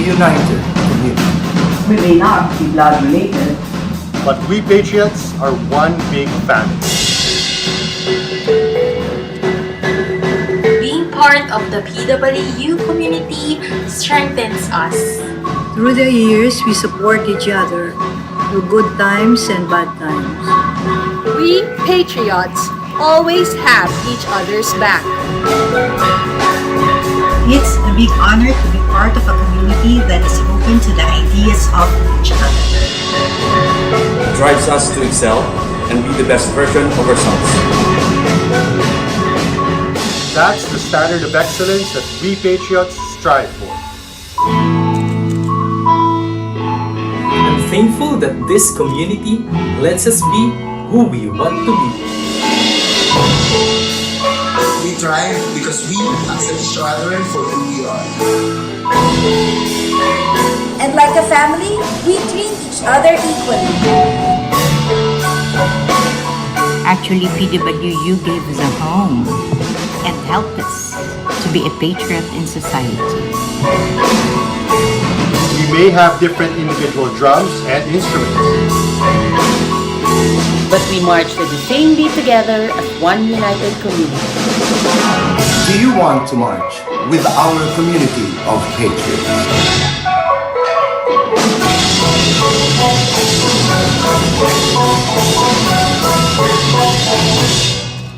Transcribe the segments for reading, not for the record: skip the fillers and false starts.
united community. We may not be blood related, but we Patriots are one big family. Being part of the PWU community strengthens us. Through the years, we support each other through good times and bad times. We Patriots always have each other's back. It's a big honor to be part of a community that is open to the ideas of each other. It drives us to excel and be the best version of ourselves. That's the standard of excellence that we Patriots strive for. I'm thankful that this community lets us be who we want to be. We thrive because we accept each other for who we are. And like a family, we treat each other equally. Actually, PWU gave us a home and helped us to be a patriot in society. We may have different individual drums and instruments, but we march to the same beat together as one united community. Do you want to march with our community of patriots?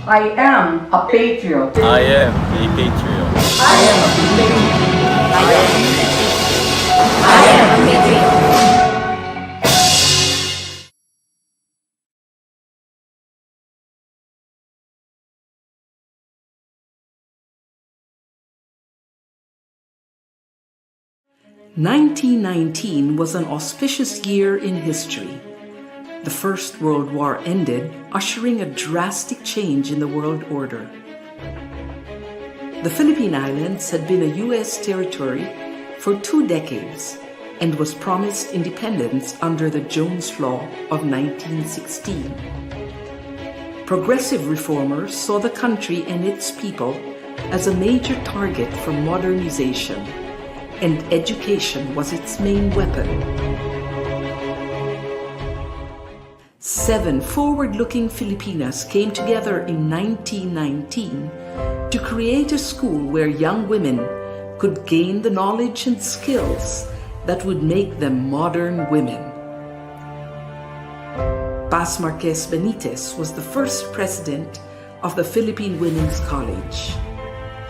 I am a patriot. I am a patriot. I am a patriot. I am a patriot. 1919 was an auspicious year in history. The First World War ended, ushering a drastic change in the world order. The Philippine Islands had been a U.S. territory for 2 decades and was promised independence under the Jones Law of 1916. Progressive reformers saw the country and its people as a major target for modernization, and education was its main weapon. 7 forward-looking Filipinas came together in 1919 to create a school where young women could gain the knowledge and skills that would make them modern women. Paz Marquez Benitez was the first president of the Philippine Women's College.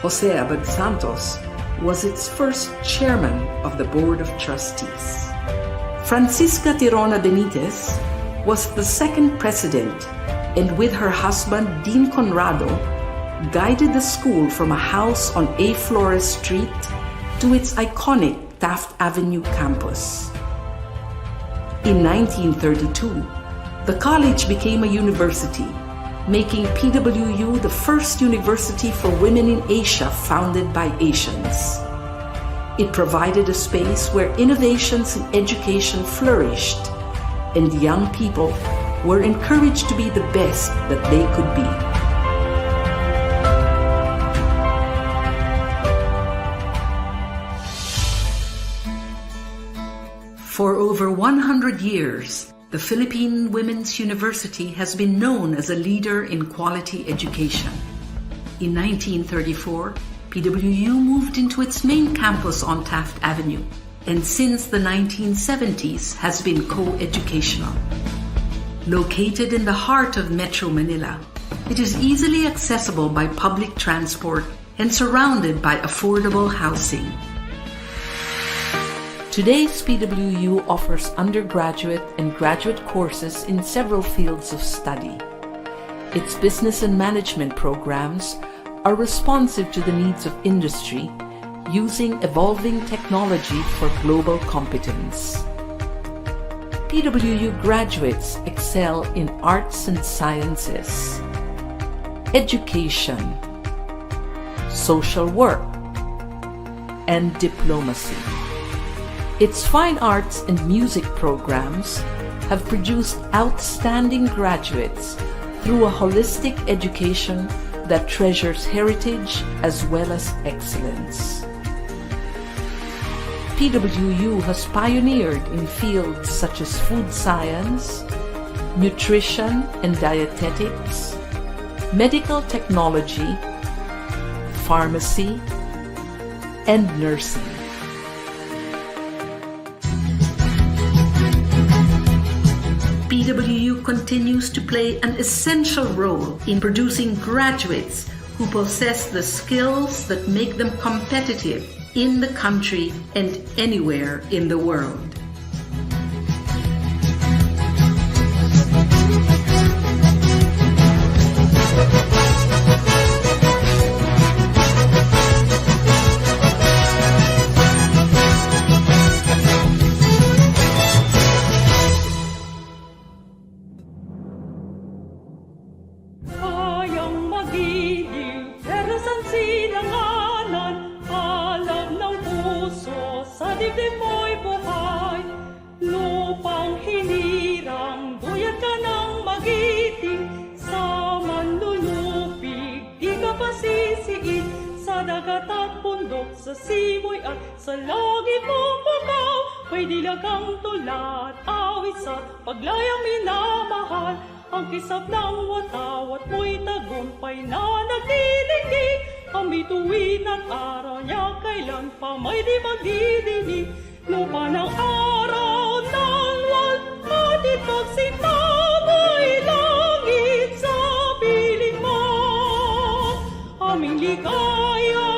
Jose Abad Santos was its first chairman of the Board of Trustees. Francisca Tirona Benitez was the second president, and with her husband Dean Conrado, guided the school from a house on A. Flores Street to its iconic Taft Avenue campus. In 1932, the college became a university, making PWU the first university for women in Asia founded by Asians. It provided a space where innovations in education flourished, and young people were encouraged to be the best that they could be. For over 100 years, the Philippine Women's University has been known as a leader in quality education. In 1934, PWU moved into its main campus on Taft Avenue, and since the 1970s has been co-educational. Located in the heart of Metro Manila, it is easily accessible by public transport and surrounded by affordable housing. Today's PWU offers undergraduate and graduate courses in several fields of study. Its business and management programs are responsive to the needs of industry, using evolving technology for global competence. PWU graduates excel in arts and sciences, education, social work, and diplomacy. Its fine arts and music programs have produced outstanding graduates through a holistic education that treasures heritage as well as excellence. PWU has pioneered in fields such as food science, nutrition and dietetics, medical technology, pharmacy, and nursing. PWU continues to play an essential role in producing graduates who possess the skills that make them competitive in the country and anywhere in the world. Sa simoy at sa langit pupukaw, may dilagang tulad, awit sa paglayang minamahal. Ang kisap ng watawat mo'y tagumpay na nagdidigdig. Ang bituin at araw niya kailan pa may di magdidinig. Lupa ng araw ng walpati pagsitabay langit sa piling mo. Aming ligaya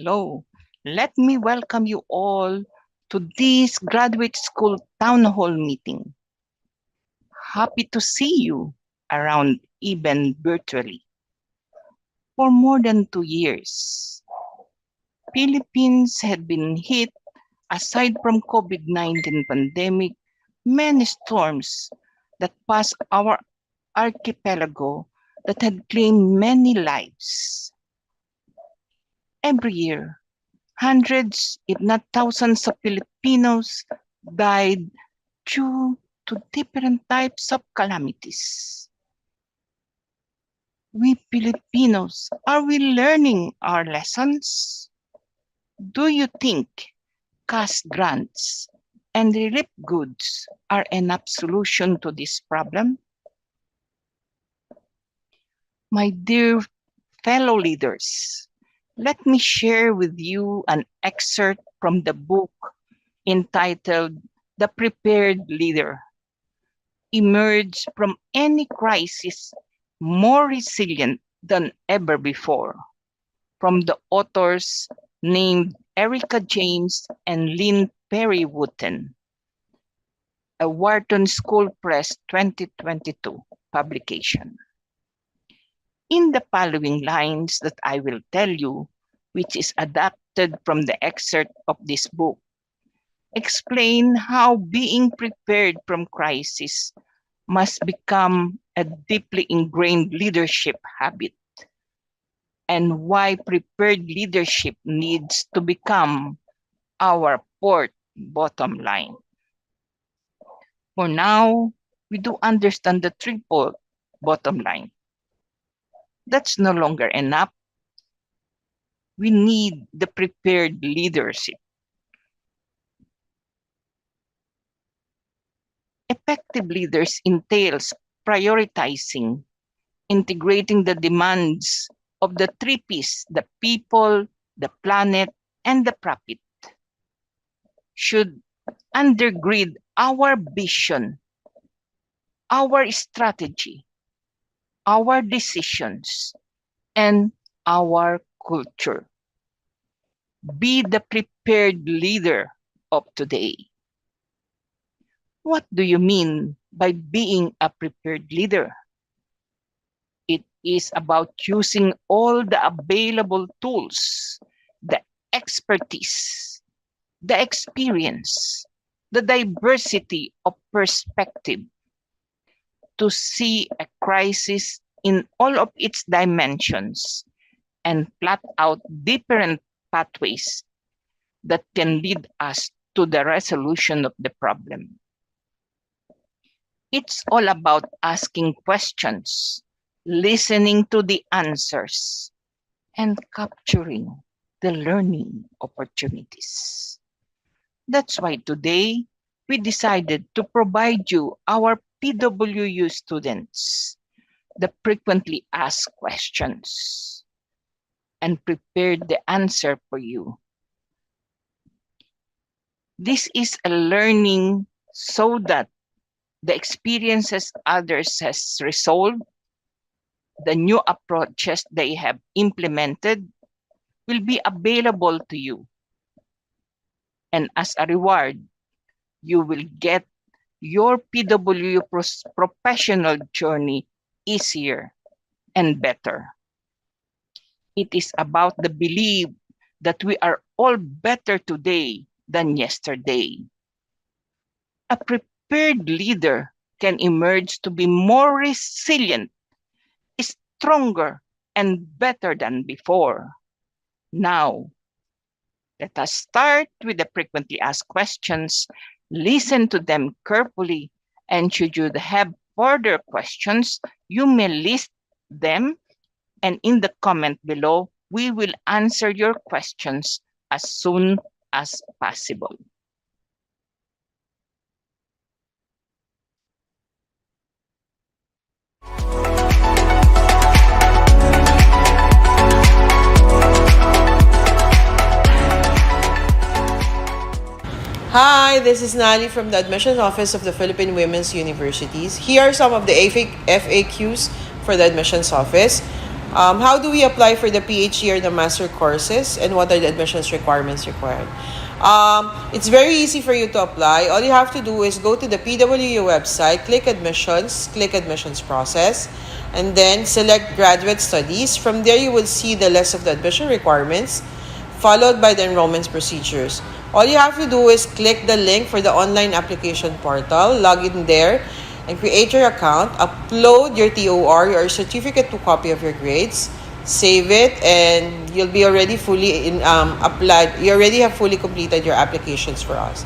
Hello. Let me welcome you all to this graduate school town hall meeting. happy to see you around, even virtually. For more than 2 years, Philippines had been hit, aside from COVID-19 pandemic, many storms that passed our archipelago that had claimed many lives. Every year, hundreds, if not thousands of Filipinos died due to different types of calamities. We Filipinos, are we learning our lessons? Do you think cash grants and relief goods are enough solution to this problem? My dear fellow leaders, let me share with you an excerpt from the book entitled The Prepared Leader. Emerge from any crisis more resilient than ever before, from the authors named Erica James and Lynn Perry Wooten, a Wharton School Press 2022 publication. In the following lines that I will tell you, which is adapted from the excerpt of this book, explain how being prepared from crisis must become a deeply ingrained leadership habit, and why prepared leadership needs to become our fourth bottom line. For now, we do understand the triple bottom line. That's no longer enough. We need the prepared leadership. Effective leaders entails prioritizing, integrating the demands of the three P's, the people, the planet, and the profit, should undergird our vision, our strategy, our decisions, and our culture. Be the prepared leader of today. What do you mean by being a prepared leader? It is about using all the available tools, the expertise, the experience, the diversity of perspective to see a crisis in all of its dimensions and plot out different pathways that can lead us to the resolution of the problem. It's all about asking questions, listening to the answers, and capturing the learning opportunities. That's why today we decided to provide you, our PWU students, the frequently asked questions and prepared the answer for you. This is a learning so that the experiences others has resolved, the new approaches they have implemented will be available to you. And as a reward, you will get your PWU professional journey easier and better. It is about the belief that we are all better today than yesterday. A prepared leader can emerge to be more resilient, stronger, and better than before. Now, let us start with the frequently asked questions. Listen to them carefully, and should you have further questions, you may list them, and in the comment below, we will answer your questions as soon as possible. Hi, this is Nali from the Admissions Office of the Philippine Women's Universities. Here are some of the FAQs for the Admissions Office. How do we apply for the PhD or the master courses, and what are the admissions requirements required? It's very easy for you to apply. All you have to do is go to the PWU website, click admissions process, and then select graduate studies. From there, you will see the list of the admission requirements, followed by the enrollment procedures. All you have to do is click the link for the online application portal, log in there, and create your account, upload your TOR, your certificate to copy of your grades, save it, and you'll be already fully applied. You already have fully completed your applications for us.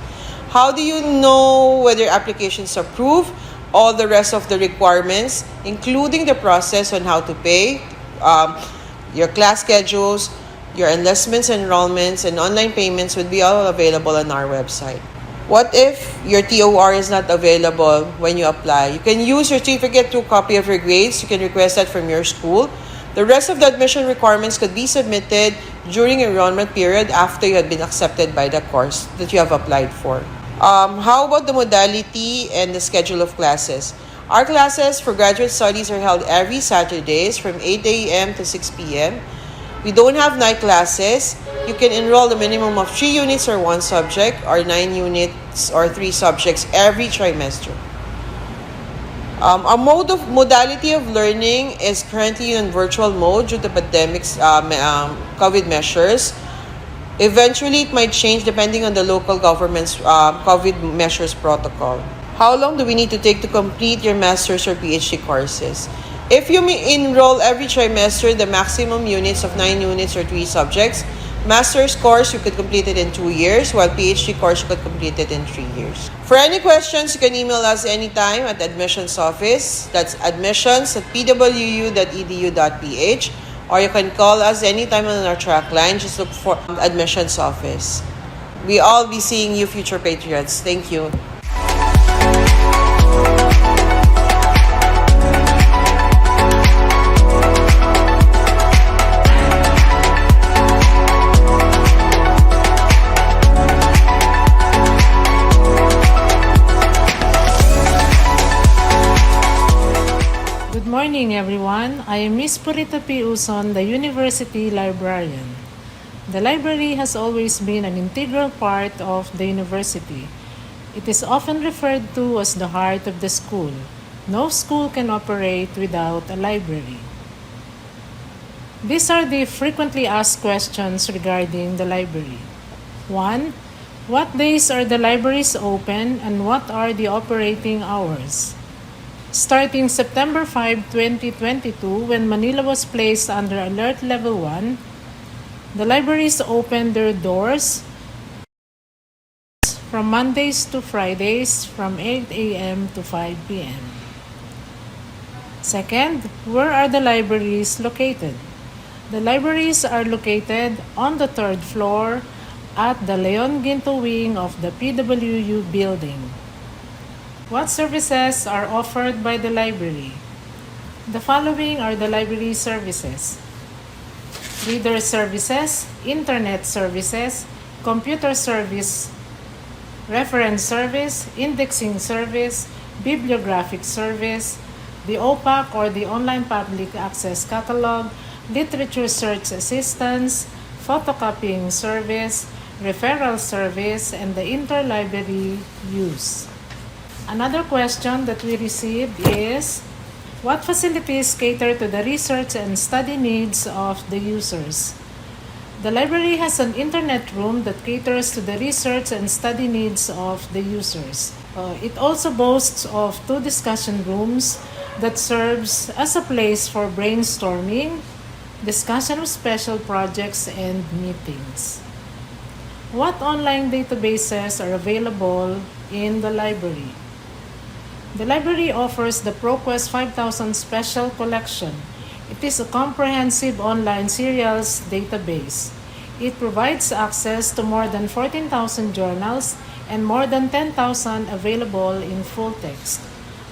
How do you know whether applications approved? All the rest of the requirements, including the process on how to pay, your class schedules, your enlistments, enrollments, and online payments would be all available on our website. What if your TOR is not available when you apply? You can use your certificate to copy of your grades. You can request that from your school. The rest of the admission requirements could be submitted during enrollment period after you had been accepted by the course that you have applied for. How about the modality and the schedule of classes? Our classes for graduate studies are held every Saturdays from 8 a.m. to 6 p.m. We don't have night classes. You can enroll a minimum of 3 units or 1 subject, or 9 units or 3 subjects every trimester. Our modality of learning is currently in virtual mode due to pandemic's COVID measures. Eventually, it might change depending on the local government's COVID measures protocol. How long do we need to take to complete your master's or PhD courses? If you enroll every trimester, the maximum units of 9 units or 3 subjects, master's course, you could complete it in 2 years, while PhD course, you could complete it in 3 years. For any questions, you can email us anytime at admissions office. That's admissions@pwu.edu.ph, or you can call us anytime on our track line. Just look for admissions office. We all be seeing you, future patriots. Thank you. Good morning, everyone. I am Miss Purita P. Uson, the University Librarian. The library has always been an integral part of the university. It is often referred to as the heart of the school. No school can operate without a library. These are the frequently asked questions regarding the library. 1. What days are the libraries open and what are the operating hours? Starting September 5, 2022, when Manila was placed under Alert Level 1, the libraries opened their doors from Mondays to Fridays from 8 a.m. to 5 p.m. Second, where are the libraries located? The libraries are located on the 3rd floor at the Leon Ginto wing of the PWU building. What services are offered by the library? The following are the library services: reader services, internet services, computer service, reference service, indexing service, bibliographic service, the OPAC or the Online Public Access Catalog, literature search assistance, photocopying service, referral service, and the interlibrary use. Another question that we received is, what facilities cater to the research and study needs of the users? The library has an internet room that caters to the research and study needs of the users. It also boasts of 2 discussion rooms that serves as a place for brainstorming, discussion of special projects, and meetings. What online databases are available in the library? The library offers the ProQuest 5000 Special Collection. It is a comprehensive online serials database. It provides access to more than 14,000 journals and more than 10,000 available in full text.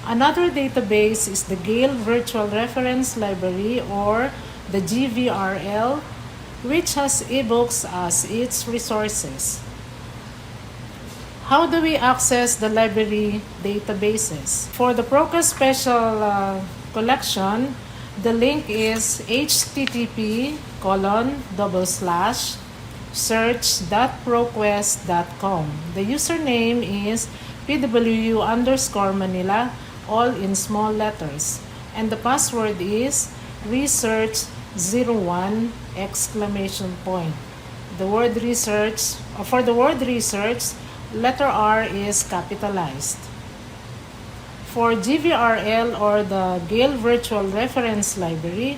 Another database is the Gale Virtual Reference Library, or the GVRL, which has ebooks as its resources. How do we access the library databases? For the ProQuest Special Collection, the link is http:// search.proquest.com. The username is pwu_Manila, all in small letters. And the password is research01 exclamation point. The word research, for the word research, letter R is capitalized. For GVRL or the Gale Virtual Reference Library,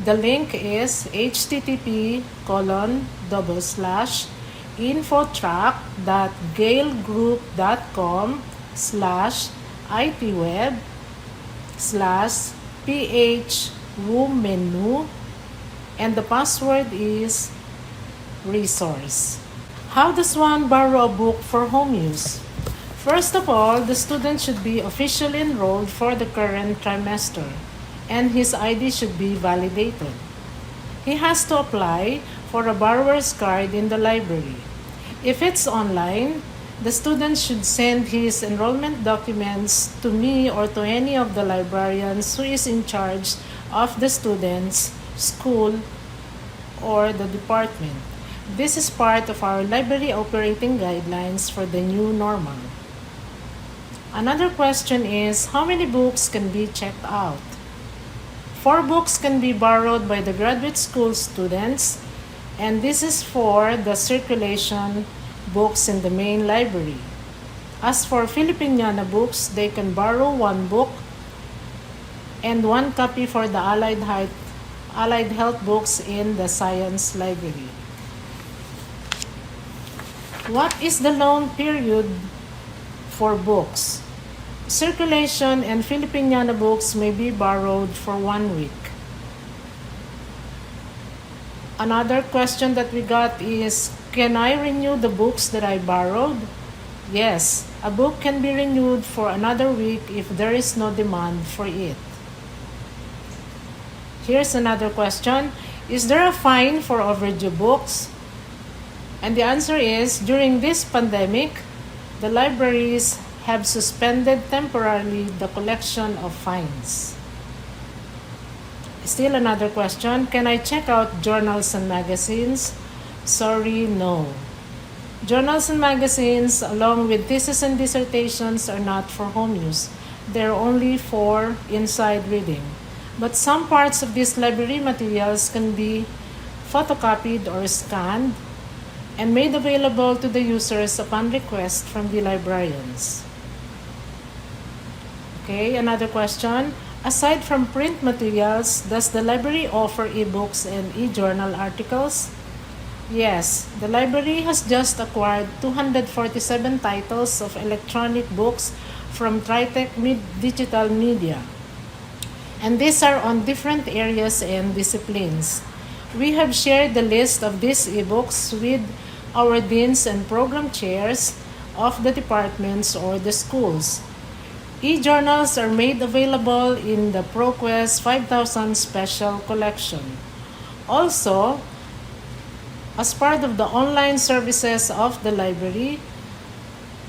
the link is http://info-track.galegroup.com/itweb/phwomenu, and the password is resource. How does one borrow a book for home use? First of all, the student should be officially enrolled for the current trimester, and his ID should be validated. He has to apply for a borrower's card in the library. If it's online, the student should send his enrollment documents to me or to any of the librarians who is in charge of the student's school or the department. This is part of our library operating guidelines for the new normal. Another question is, how many books can be checked out? 4 books can be borrowed by the graduate school students, and this is for the circulation books in the main library. As for Filipiniana books, they can borrow 1 book and 1 copy for the allied health books in the science library. What is the loan period for books? Circulation and Filipiniana books may be borrowed for 1 week. Another question that we got is, can I renew the books that I borrowed? Yes, a book can be renewed for another week if there is no demand for it. Here's another question. Is there a fine for overdue books? And the answer is, during this pandemic, the libraries have suspended temporarily the collection of fines. Still another question. Can I check out journals and magazines? Sorry, no. Journals and magazines, along with theses and dissertations, are not for home use. They're only for inside reading. But some parts of these library materials can be photocopied or scanned and made available to the users upon request from the librarians. Okay, another question. Aside from print materials, does the library offer ebooks and e-journal articles? Yes, the library has just acquired 247 titles of electronic books from Tritech Digital Media. And these are on different areas and disciplines. We have shared the list of these ebooks with our deans and program chairs of the departments or the schools. E-journals are made available in the ProQuest 5000 Special Collection. Also, as part of the online services of the library,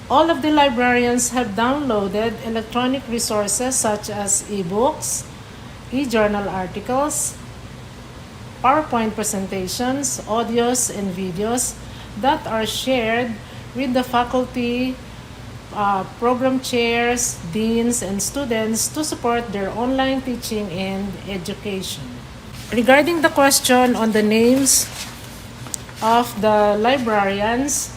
all of the librarians have downloaded electronic resources such as e-books, e-journal articles, PowerPoint presentations, audios, and videos that are shared with the faculty, program chairs, deans, and students to support their online teaching and education. Regarding the question on the names of the librarians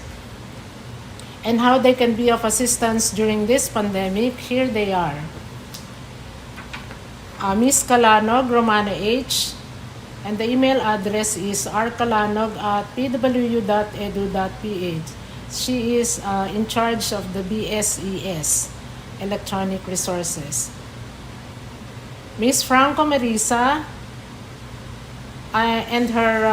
and how they can be of assistance during this pandemic, here they are. Miss Calanog, Romana H., and the email address is rcalanog@pwu.edu.ph. She is in charge of the BSES, Electronic Resources. Miss Franco Marisa, and her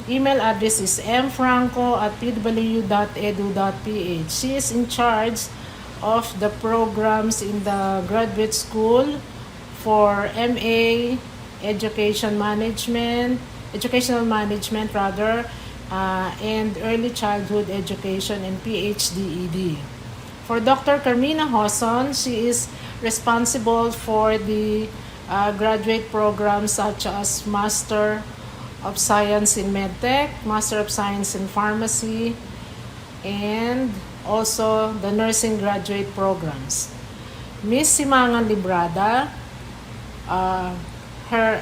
email address is mfranco@pwu.edu.ph. She is in charge of the programs in the graduate school for MA, educational management, and early childhood education and PhD-ED. For Dr. Carmina Hoson, she is responsible for the graduate programs such as Master of Science in MedTech, Master of Science in Pharmacy, and also the nursing graduate programs. Miss Simangan Librada, her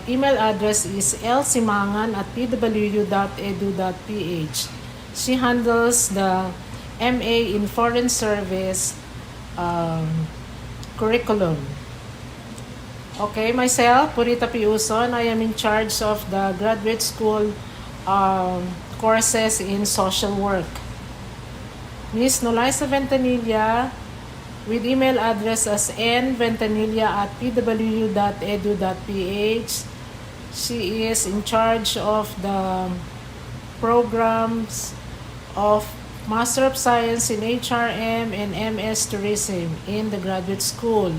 email address is lsimangan@pwu.edu.ph. She handles the MA in Foreign Service curriculum. Okay, myself, Purita Piuson, I am in charge of the graduate school courses in social work. Miss Nolaisa Ventanilla, with email address as nventanilla@pwu.edu.ph. She is in charge of the programs of Master of Science in HRM and MS Tourism in the graduate school.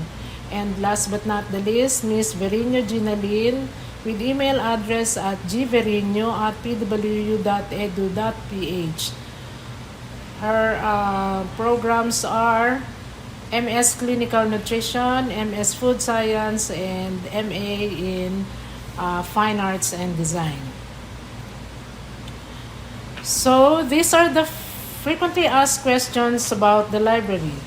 And last but not the least, Miss Verino Ginalin, with email address at gverino@pwu.edu.ph. Her programs are MS Clinical Nutrition, MS Food Science, and MA in Fine Arts and Design. So these are the frequently asked questions about the library.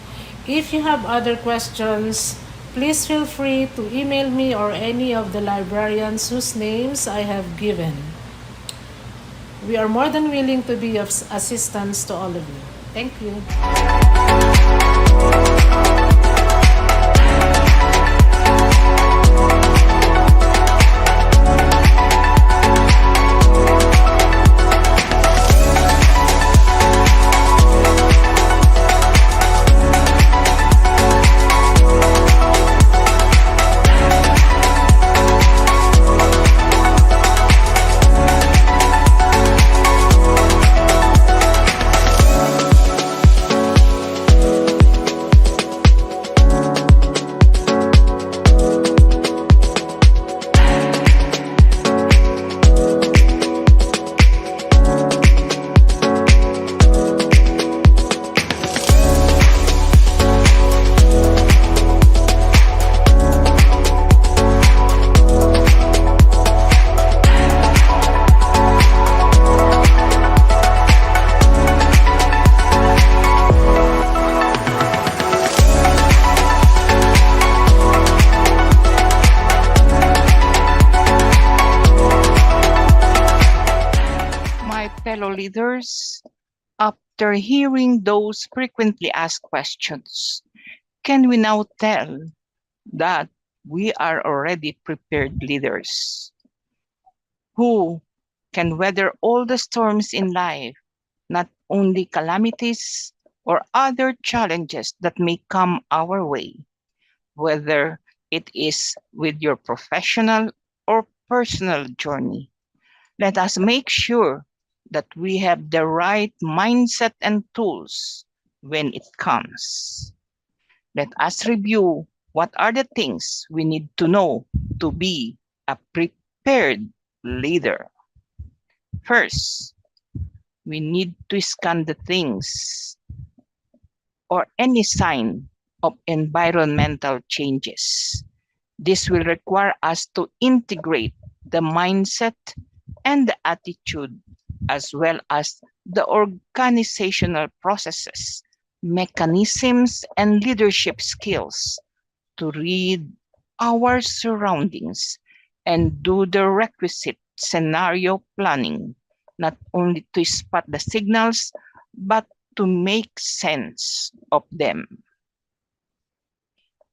If you have other questions, please feel free to email me or any of the librarians whose names I have given. We are more than willing to be of assistance to all of you. Thank you. Fellow leaders, after hearing those frequently asked questions, can we now tell that we are already prepared leaders who can weather all the storms in life, not only calamities or other challenges that may come our way, whether it is with your professional or personal journey? Let us make sure that we have the right mindset and tools when it comes. Let us review what are the things we need to know to be a prepared leader. First, we need to scan the things or any sign of environmental changes. This will require us to integrate the mindset and the attitude, as well as the organizational processes, mechanisms, and leadership skills to read our surroundings and do the requisite scenario planning, not only to spot the signals, but to make sense of them.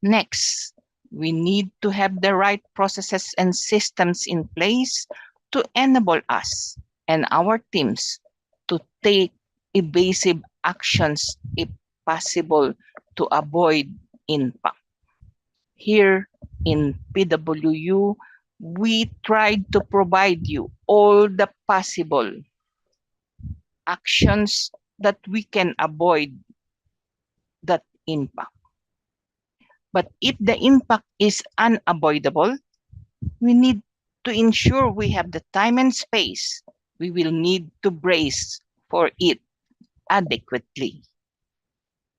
Next, we need to have the right processes and systems in place to enable us and our teams to take evasive actions if possible to avoid impact. Here in PWU, we tried to provide you all the possible actions that we can avoid that impact. But if the impact is unavoidable, we need to ensure we have the time and space. We will need to brace for it adequately.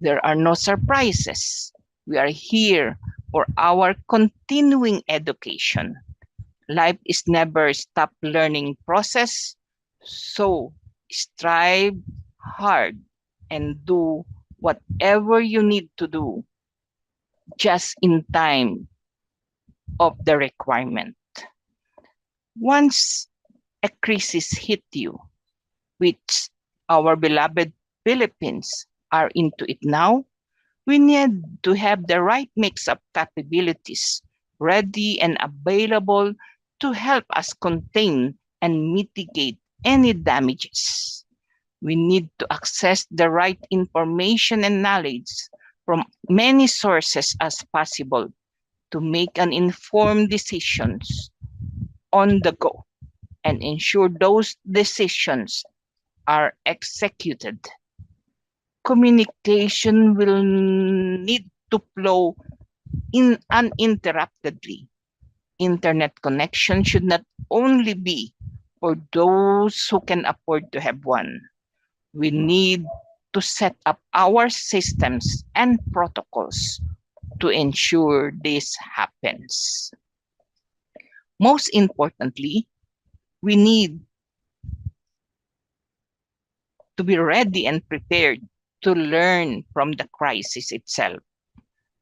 There are no surprises. We are here for our continuing education. Life is never a stop learning process, so strive hard and do whatever you need to do just in time of the requirement. Once a crisis hit you, which our beloved Philippines are into it now, we need to have the right mix of capabilities ready and available to help us contain and mitigate any damages. We need to access the right information and knowledge from many sources as possible to make an informed decisions on the go and ensure those decisions are executed. Communication will need to flow in uninterruptedly. Internet connection should not only be for those who can afford to have one. We need to set up our systems and protocols to ensure this happens. Most importantly, we need to be ready and prepared to learn from the crisis itself.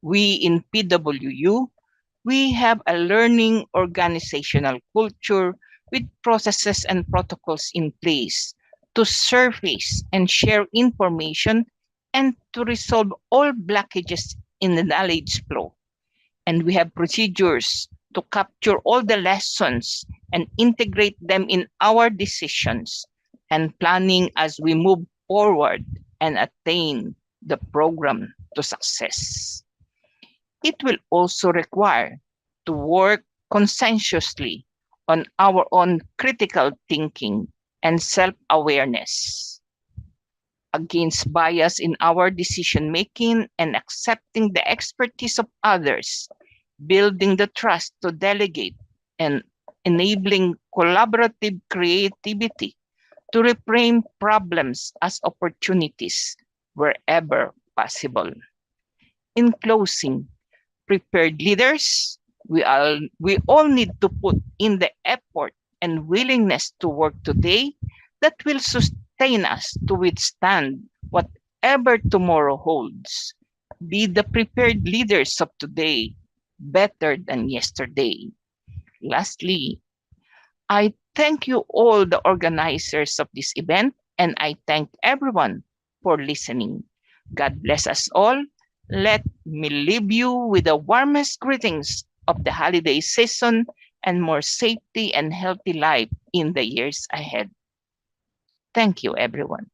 We in PWU, we have a learning organizational culture with processes and protocols in place to surface and share information and to resolve all blockages in the knowledge flow. And we have procedures to capture all the lessons and integrate them in our decisions and planning as we move forward and attain the program to success. It will also require to work conscientiously on our own critical thinking and self-awareness against bias in our decision making and accepting the expertise of others, building the trust to delegate and enabling collaborative creativity to reframe problems as opportunities wherever possible. In closing, prepared leaders, we all need to put in the effort and willingness to work today that will sustain us to withstand whatever tomorrow holds. Be the prepared leaders of today better than yesterday. Lastly, I thank you all the organizers of this event and I thank everyone for listening. God bless us all. Let me leave you with the warmest greetings of the holiday season and more safety and healthy life in the years ahead. Thank you, everyone.